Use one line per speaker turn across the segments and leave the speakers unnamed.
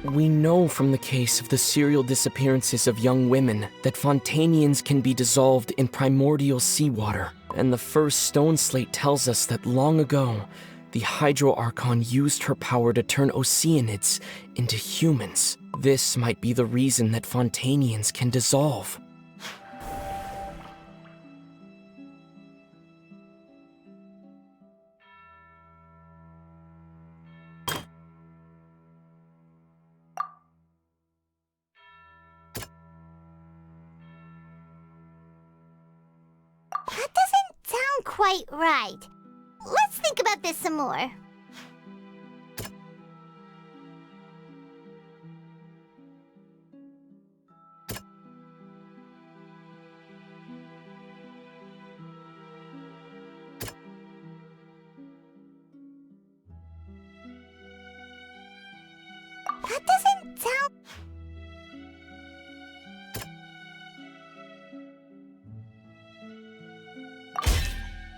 We know from the case of the serial disappearances of young women that Fontanians can be dissolved in primordial seawater, and the first stone slate tells us that long ago, the Hydro Archon used her power to turn Oceanids into humans. This might be the reason that Fontanians can dissolve.
That doesn't sound quite right. Let's think about this some more. That doesn't sound...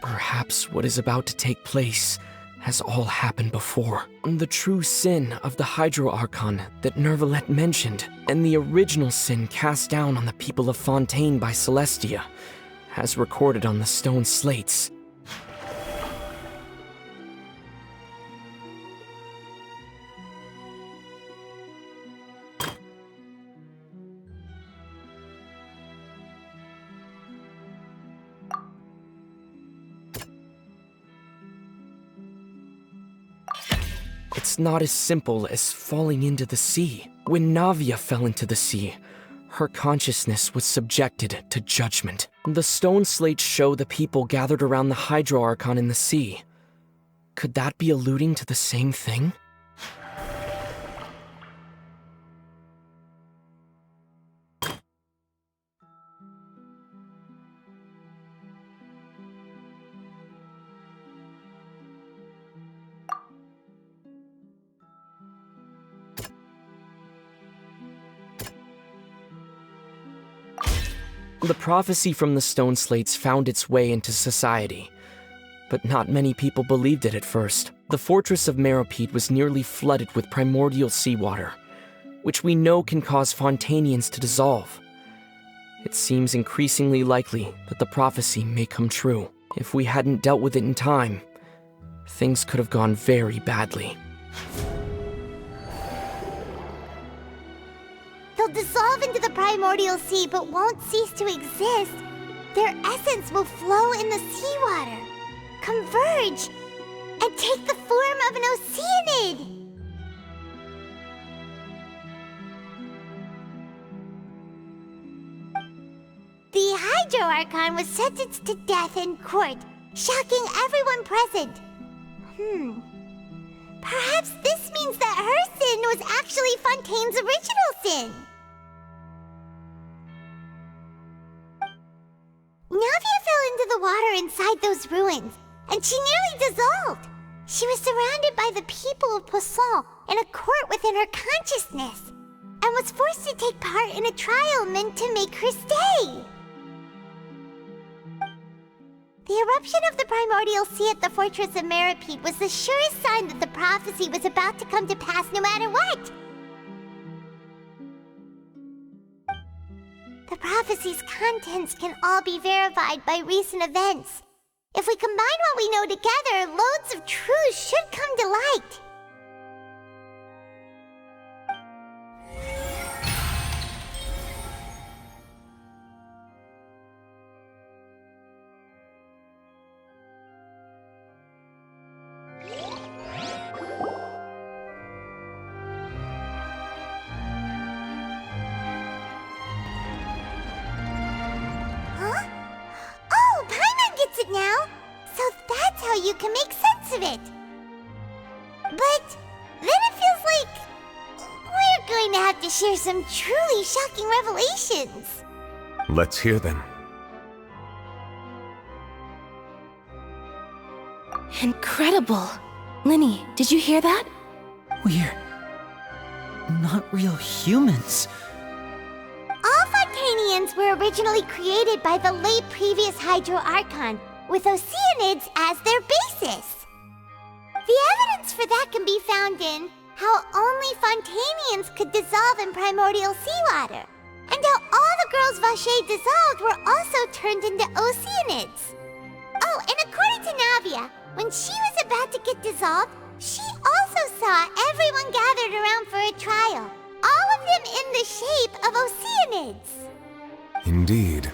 Perhaps what is about to take place has all happened before. The true sin of the Hydro Archon that Nervalet mentioned, and the original sin cast down on the people of Fontaine by Celestia, as recorded on the stone slates. It's not as simple as falling into the sea. When Navia fell into the sea, her consciousness was subjected to judgment. The stone slates show the people gathered around the Hydro Archon in the sea. Could that be alluding to the same thing? The prophecy from the stone slates found its way into society, but not many people believed it at first. The fortress of Meropide was nearly flooded with primordial seawater, which we know can cause Fontanians to dissolve. It seems increasingly likely that the prophecy may come true. If we hadn't dealt with it in time, things could have gone very badly.
They'll dissolve into the primordial sea but won't cease to exist. Their essence will flow in the seawater, converge, and take the form of an Oceanid. The Hydro Archon was sentenced to death in court, shocking everyone present. Perhaps this means that her sin was actually Fontaine's original sin. Navia fell into the water inside those ruins, and she nearly dissolved. She was surrounded by the people of Poisson in a court within her consciousness, and was forced to take part in a trial meant to make her stay. The eruption of the primordial sea at the fortress of Meropide was the surest sign that the prophecy was about to come to pass no matter what. The prophecy's contents can all be verified by recent events. If we combine what we know together, loads of truths should come to light. Now, so that's how you can make sense of it. But then it feels like we're going to have to share some truly shocking revelations.
Let's hear them.
Incredible! Linny, did you hear that?
We're not real humans.
All Fontanians were originally created by the late previous Hydro Archon, with Oceanids as their basis. The evidence for that can be found in how only Fontanians could dissolve in primordial seawater, and how all the girls Vacher dissolved were also turned into Oceanids. Oh, and according to Navia, when she was about to get dissolved, she also saw everyone gathered around for a trial, all of them in the shape of Oceanids.
Indeed.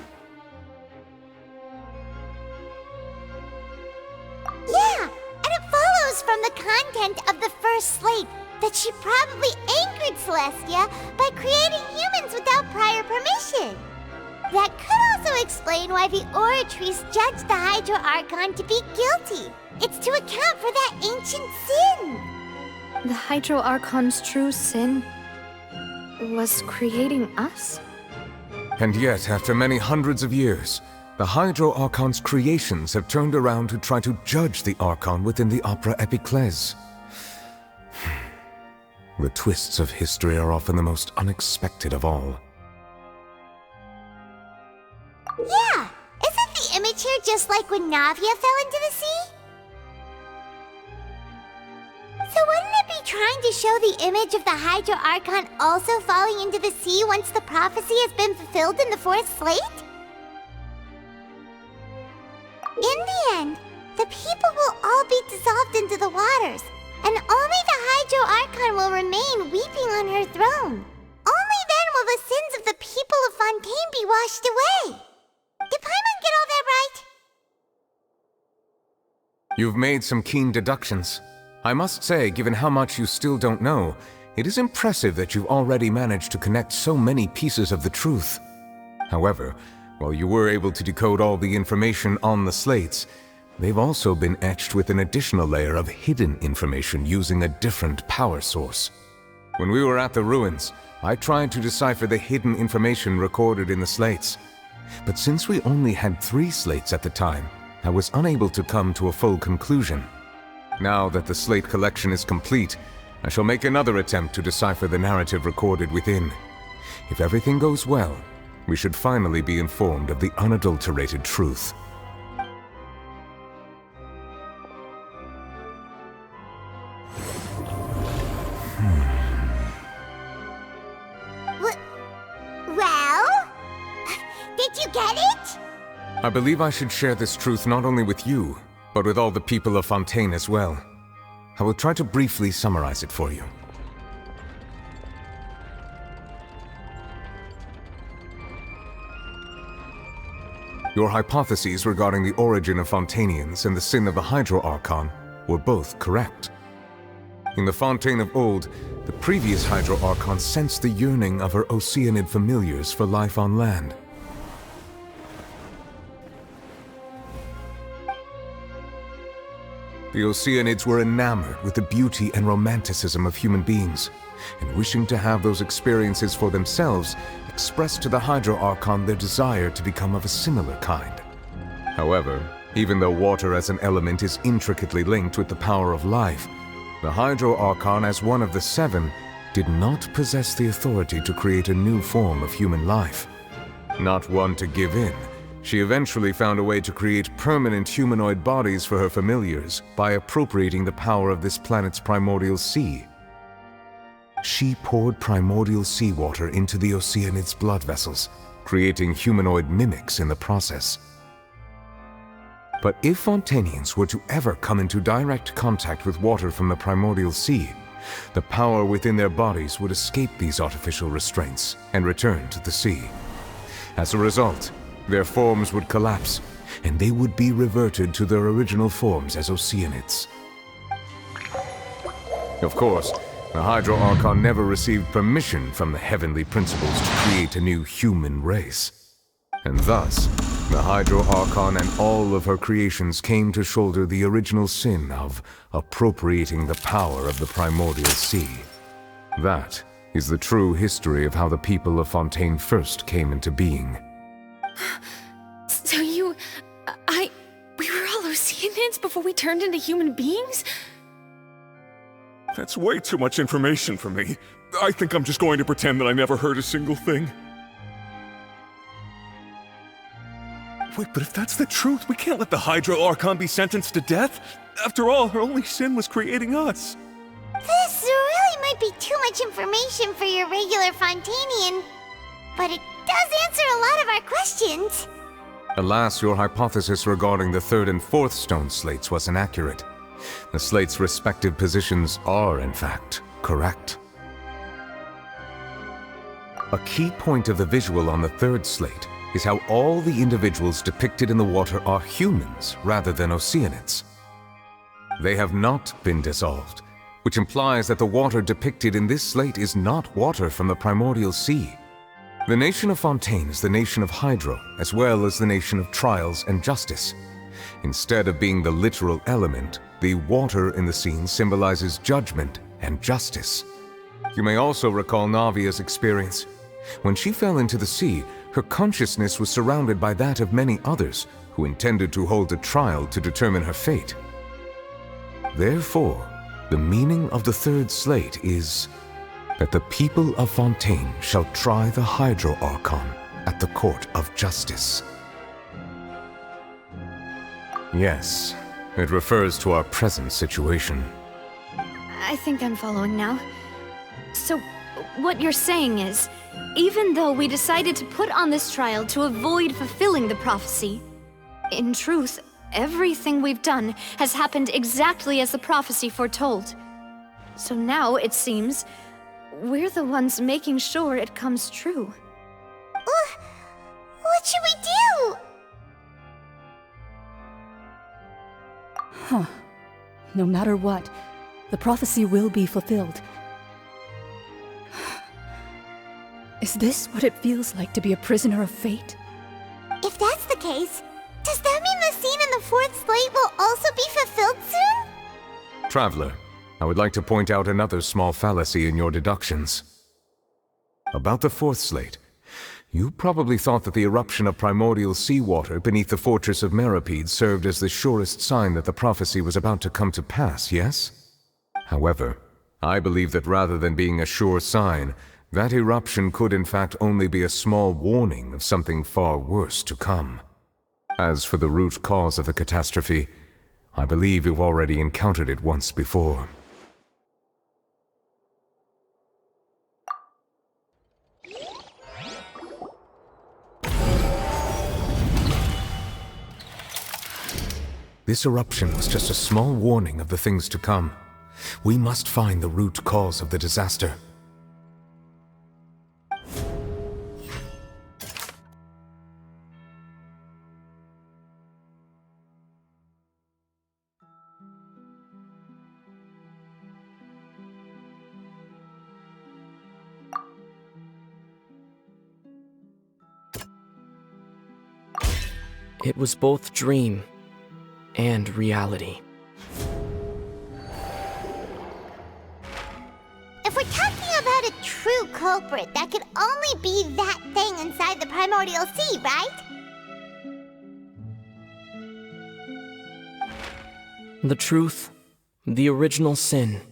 Yeah, and it follows from the content of the first slate that she probably anchored Celestia by creating humans without prior permission. That could also explain why the Oratrice judged the Hydro Archon to be guilty. It's to account for that ancient sin.
The Hydro Archon's true sin was creating us?
And yet, after many hundreds of years, the Hydro Archon's creations have turned around to try to judge the Archon within the Opera Epiclese. The twists of history are often the most unexpected of all.
Yeah, isn't the image here just like when Navia fell into the sea? So wouldn't it be trying to show the image of the Hydro Archon also falling into the sea once the prophecy has been fulfilled in the fourth slate? In the end, the people will all be dissolved into the waters, and only the Hydro Archon will remain weeping on her throne. Only then will the sins of the people of Fontaine be washed away. Did Paimon get all that right?
You've made some keen deductions. I must say, given how much you still don't know, it is impressive that you've already managed to connect so many pieces of the truth. However, while you were able to decode all the information on the slates, they've also been etched with an additional layer of hidden information using a different power source. When we were at the ruins, I tried to decipher the hidden information recorded in the slates. But since we only had 3 slates at the time, I was unable to come to a full conclusion. Now that the slate collection is complete, I shall make another attempt to decipher the narrative recorded within. If everything goes well, we should finally be informed of the unadulterated truth.
Well? Did you get it?
I believe I should share this truth not only with you, but with all the people of Fontaine as well. I will try to briefly summarize it for you. Your hypotheses regarding the origin of Fontainians and the sin of the Hydro Archon were both correct. In the Fontaine of old, the previous Hydro Archon sensed the yearning of her Oceanid familiars for life on land. The Oceanids were enamored with the beauty and romanticism of human beings, and wishing to have those experiences for themselves, expressed to the Hydro Archon their desire to become of a similar kind. However, even though water as an element is intricately linked with the power of life, the Hydro Archon, as one of the 7, did not possess the authority to create a new form of human life. Not one to give in, she eventually found a way to create permanent humanoid bodies for her familiars by appropriating the power of this planet's primordial sea. She poured primordial seawater into the Oceanid's blood vessels, creating humanoid mimics in the process. But if Fontainians were to ever come into direct contact with water from the primordial sea, the power within their bodies would escape these artificial restraints and return to the sea. As a result, their forms would collapse, and they would be reverted to their original forms as Oceanids. Of course, the Hydro Archon never received permission from the heavenly principles to create a new human race. And thus, the Hydro Archon and all of her creations came to shoulder the original sin of appropriating the power of the primordial sea. That is the true history of how the people of Fontaine first came into being.
So we were all Oceanids before we turned into human beings?
That's way too much information for me. I think I'm just going to pretend that I never heard a single thing. Wait, but if that's the truth, we can't let the Hydro Archon be sentenced to death. After all, her only sin was creating us.
This really might be too much information for your regular Fontanian, but it does answer a lot of our questions.
Alas, your hypothesis regarding the third and fourth stone slates was inaccurate. The slates' respective positions are, in fact, correct. A key point of the visual on the third slate is how all the individuals depicted in the water are humans rather than Oceanids. They have not been dissolved, which implies that the water depicted in this slate is not water from the primordial sea. The nation of Fontaine is the nation of Hydro, as well as the nation of Trials and Justice. Instead of being the literal element, the water in the scene symbolizes judgment and justice. You may also recall Navia's experience. When she fell into the sea, her consciousness was surrounded by that of many others who intended to hold a trial to determine her fate. Therefore, the meaning of the third slate is that the people of Fontaine shall try the Hydro Archon at the court of justice. Yes, it refers to our present situation.
I think I'm following now. So, what you're saying is, even though we decided to put on this trial to avoid fulfilling the prophecy, in truth, everything we've done has happened exactly as the prophecy foretold. So now, it seems, we're the ones making sure it comes true.
What should we do?
Huh. No matter what, the prophecy will be fulfilled. Is this what it feels like to be a prisoner of fate?
If that's the case, does that mean the scene in the fourth slate will also be fulfilled soon?
Traveler, I would like to point out another small fallacy in your deductions. About the fourth slate, you probably thought that the eruption of primordial seawater beneath the fortress of Meropide served as the surest sign that the prophecy was about to come to pass, yes? However, I believe that rather than being a sure sign, that eruption could in fact only be a small warning of something far worse to come. As for the root cause of the catastrophe, I believe you've already encountered it once before. This eruption was just a small warning of the things to come. We must find the root cause of the disaster.
It was both dream and reality.
If we're talking about a true culprit, that could only be that thing inside the primordial sea, right?
The truth, the original sin,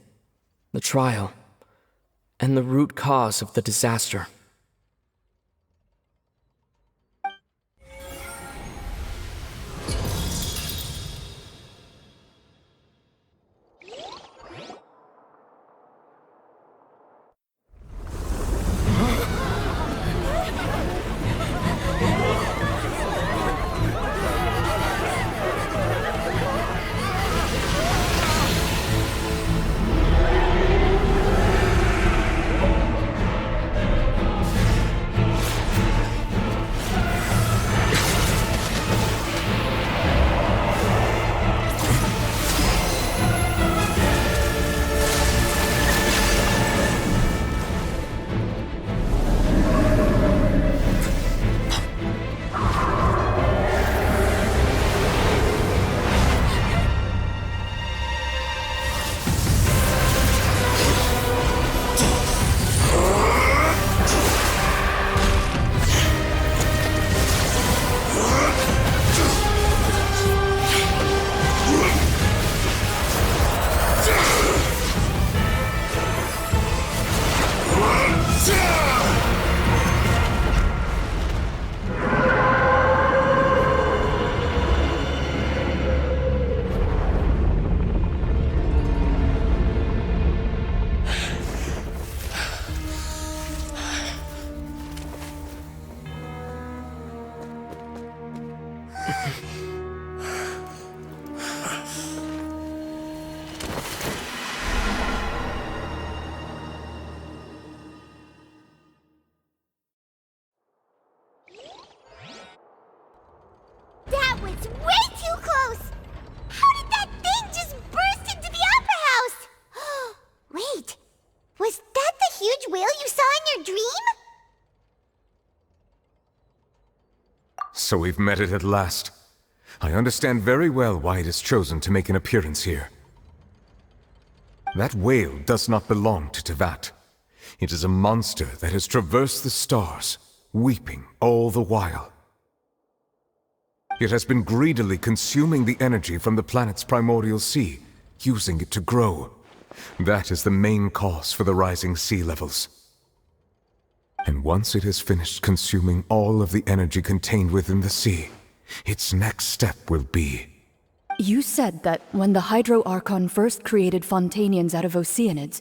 the trial, and the root cause of the disaster.
That was way too close! How did that thing just burst into the Opera House? Wait, was that the huge whale you saw in your dream?
So we've met it at last. I understand very well why it has chosen to make an appearance here. That whale does not belong to Teyvat. It is a monster that has traversed the stars, weeping all the while. It has been greedily consuming the energy from the planet's primordial sea, using it to grow. That is the main cause for the rising sea levels. And once it has finished consuming all of the energy contained within the sea, its next step will be...
You said that when the Hydro Archon first created Fontanians out of Oceanids,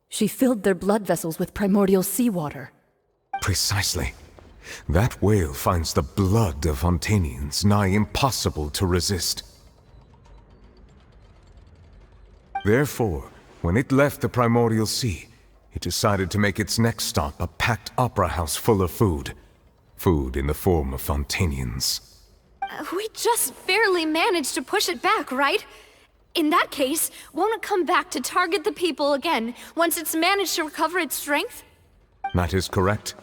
she filled their blood vessels with primordial seawater.
Precisely. That whale finds the blood of Fontanians nigh impossible to resist. Therefore, when it left the primordial sea, it decided to make its next stop a packed opera house full of food. Food in the form of Fontanians.
We just barely managed to push it back, right? In that case, won't it come back to target the people again once it's managed to recover its strength?
That is correct.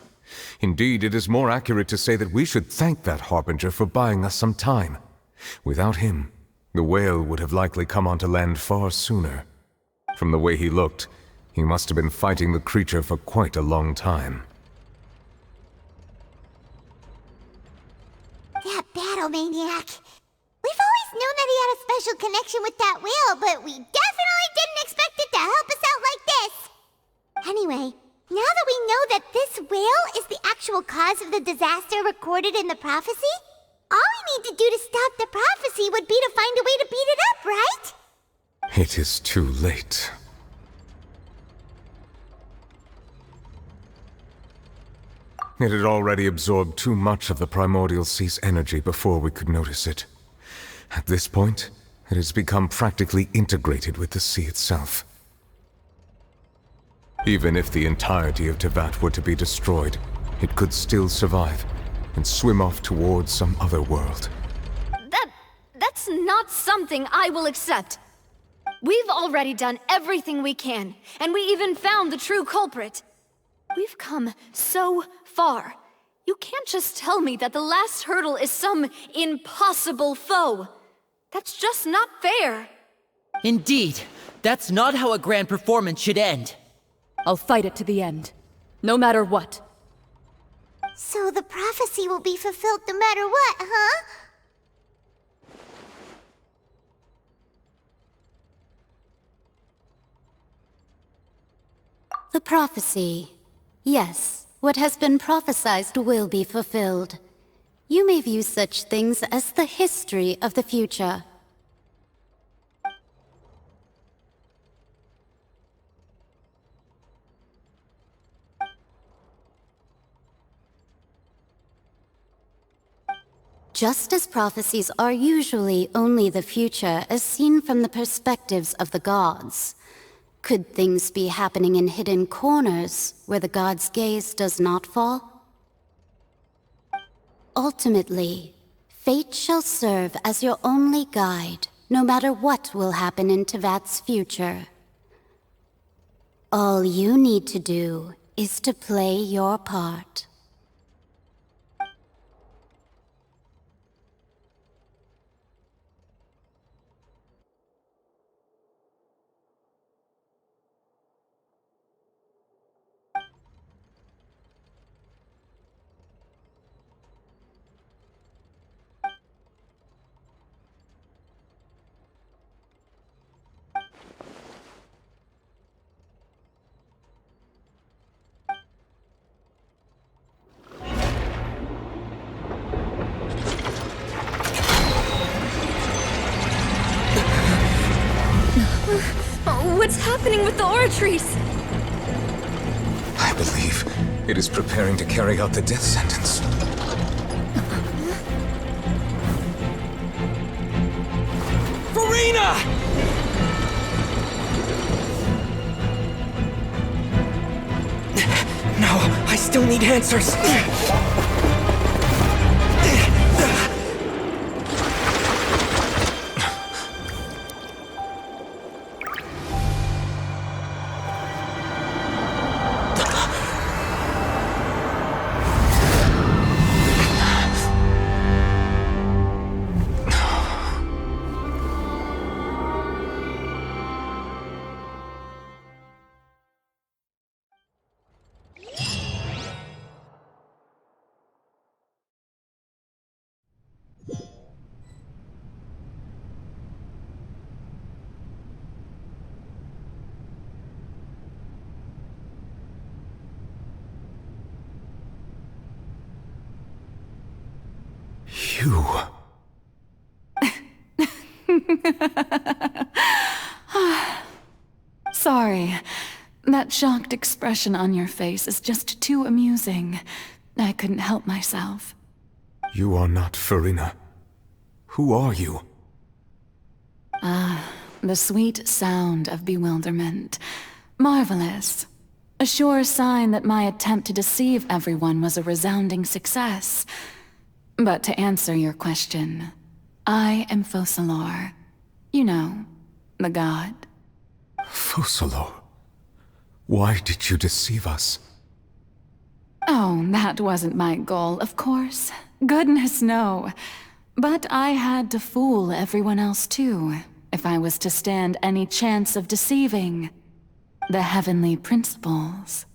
Indeed, it is more accurate to say that we should thank that Harbinger for buying us some time. Without him, the whale would have likely come onto land far sooner. From the way he looked, he must have been fighting the creature for quite a long time.
That battle maniac. We've always known that he had a special connection with that whale, but we definitely didn't expect it to help us out like this. Anyway, now that we know that this whale is the actual cause of the disaster recorded in the prophecy, all we need to do to stop the prophecy would be to find a way to beat it up, right?
It is too late. It had already absorbed too much of the primordial sea's energy before we could notice it. At this point, it has become practically integrated with the sea itself. Even if the entirety of Teyvat were to be destroyed, it could still survive and swim off towards some other world.
That's not something I will accept. We've already done everything we can, and we even found the true culprit. We've come so far. You can't just tell me that the last hurdle is some impossible foe. That's just not fair.
Indeed, that's not how a grand performance should end.
I'll fight it to the end, no matter what.
So the prophecy will be fulfilled no matter what, huh?
The prophecy. Yes, what has been prophesied will be fulfilled. You may view such things as the history of the future. Just as prophecies are usually only the future as seen from the perspectives of the gods, could things be happening in hidden corners where the gods' gaze does not fall? Ultimately, fate shall serve as your only guide, no matter what will happen in Teyvat's future. All you need to do is to play your part.
What's happening with the oratories?
I believe it is preparing to carry out the death sentence.
Furina! No, I still need answers.
You...
Sorry. That shocked expression on your face is just too amusing. I couldn't help myself.
You are not Furina. Who are you?
The sweet sound of bewilderment. Marvelous. A sure sign that my attempt to deceive everyone was a resounding success. But to answer your question, I am Focalor. You know, the god.
Focalor? Why did you deceive us?
Oh, that wasn't my goal, of course. Goodness, no. But I had to fool everyone else too, if I was to stand any chance of deceiving the heavenly principles.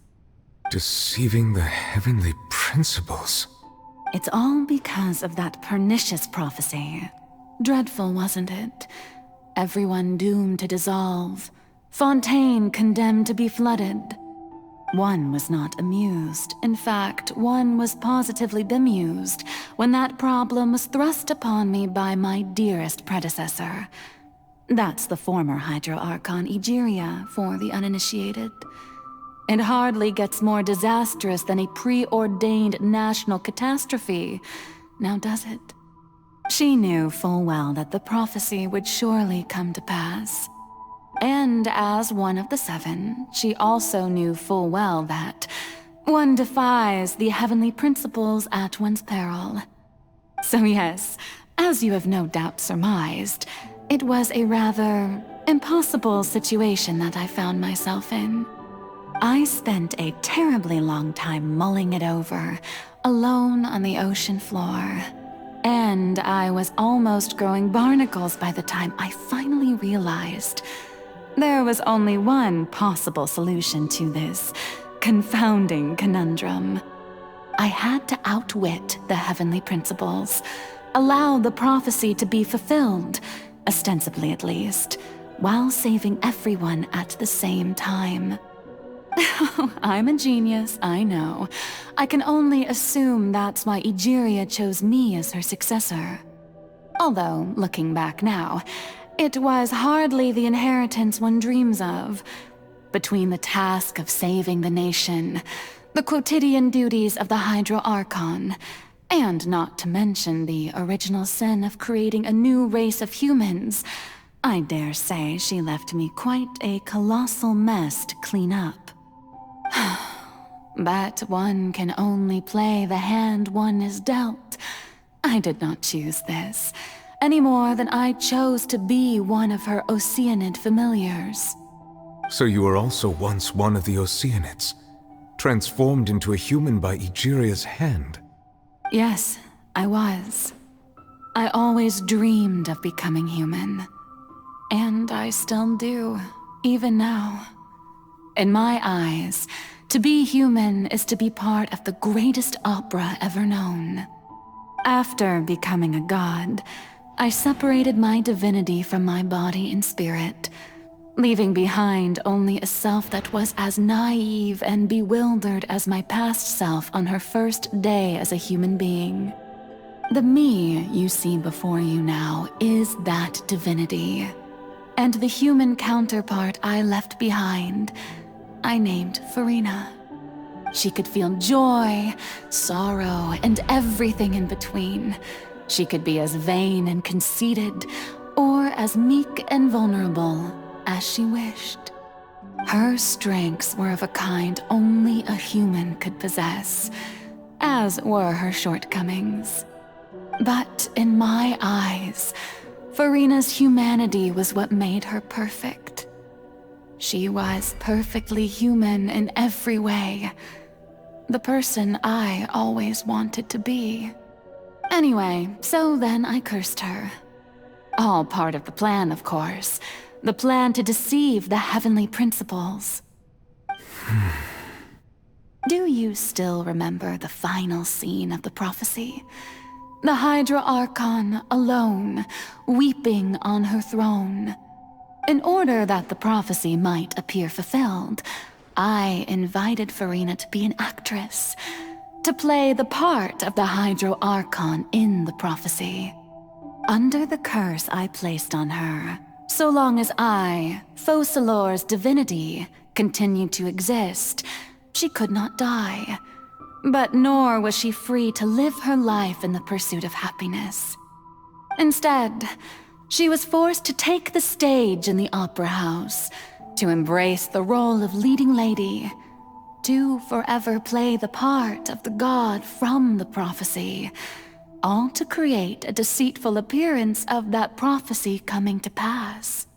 Deceiving the heavenly principles?
It's all because of that pernicious prophecy. Dreadful, wasn't it? Everyone doomed to dissolve. Fontaine condemned to be flooded. One was not amused. In fact, one was positively bemused when that problem was thrust upon me by my dearest predecessor. That's the former Hydro Archon Egeria, for the uninitiated. It hardly gets more disastrous than a preordained national catastrophe, now does it? She knew full well that the prophecy would surely come to pass. And as one of the seven, she also knew full well that one defies the heavenly principles at one's peril. So yes, as you have no doubt surmised, it was a rather impossible situation that I found myself in. I spent a terribly long time mulling it over, alone on the ocean floor. And I was almost growing barnacles by the time I finally realized there was only one possible solution to this confounding conundrum. I had to outwit the heavenly principles, allow the prophecy to be fulfilled, ostensibly at least, while saving everyone at the same time. I'm a genius, I know. I can only assume that's why Egeria chose me as her successor. Although, looking back now, it was hardly the inheritance one dreams of. Between the task of saving the nation, the quotidian duties of the Hydro Archon, and not to mention the original sin of creating a new race of humans, I dare say she left me quite a colossal mess to clean up. But one can only play the hand one is dealt. I did not choose this, any more than I chose to be one of her Oceanid familiars.
So you were also once one of the Oceanids, transformed into a human by Egeria's hand?
Yes, I was. I always dreamed of becoming human. And I still do, even now. In my eyes, to be human is to be part of the greatest opera ever known. After becoming a god, I separated my divinity from my body and spirit, leaving behind only a self that was as naive and bewildered as my past self on her first day as a human being. The me you see before you now is that divinity. And the human counterpart I left behind, I named Furina. She could feel joy, sorrow, and everything in between. She could be as vain and conceited, or as meek and vulnerable as she wished. Her strengths were of a kind only a human could possess, as were her shortcomings. But in my eyes, Furina's humanity was what made her perfect. She was perfectly human in every way. The person I always wanted to be. Anyway, so then I cursed her. All part of the plan, of course. The plan to deceive the heavenly principles. Do you still remember the final scene of the prophecy? The Hydra Archon, alone, weeping on her throne. In order that the prophecy might appear fulfilled, I invited Furina to be an actress, to play the part of the Hydra Archon in the prophecy. Under the curse I placed on her, so long as I, Focalor's divinity, continued to exist, she could not die. But nor was she free to live her life in the pursuit of happiness. Instead, she was forced to take the stage in the opera house, to embrace the role of leading lady, to forever play the part of the god from the prophecy, all to create a deceitful appearance of that prophecy coming to pass.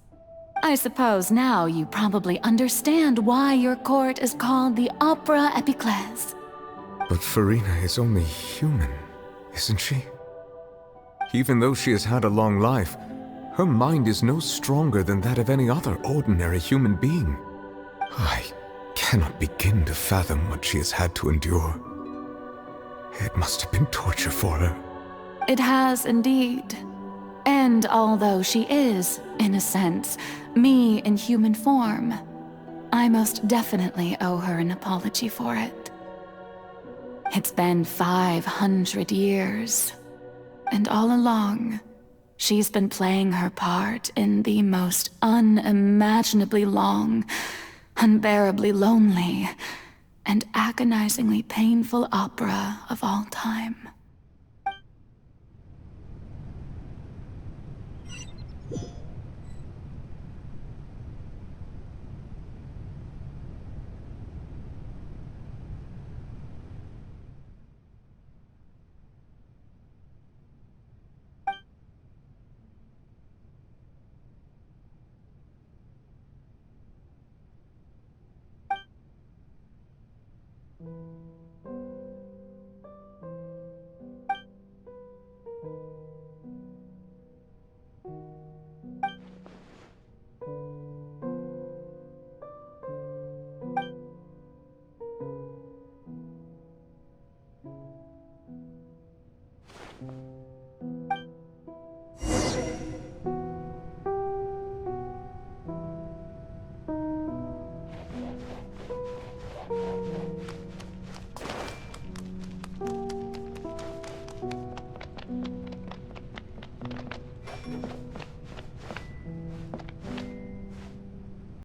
I suppose now you probably understand why your court is called the Opera Epiclese.
But Furina is only human, isn't she? Even though she has had a long life, her mind is no stronger than that of any other ordinary human being. I cannot begin to fathom what she has had to endure. It must have been torture for her.
It has indeed. And although she is, in a sense, me in human form, I most definitely owe her an apology for it. It's been 500 years, and all along, she's been playing her part in the most unimaginably long, unbearably lonely, and agonizingly painful opera of all time.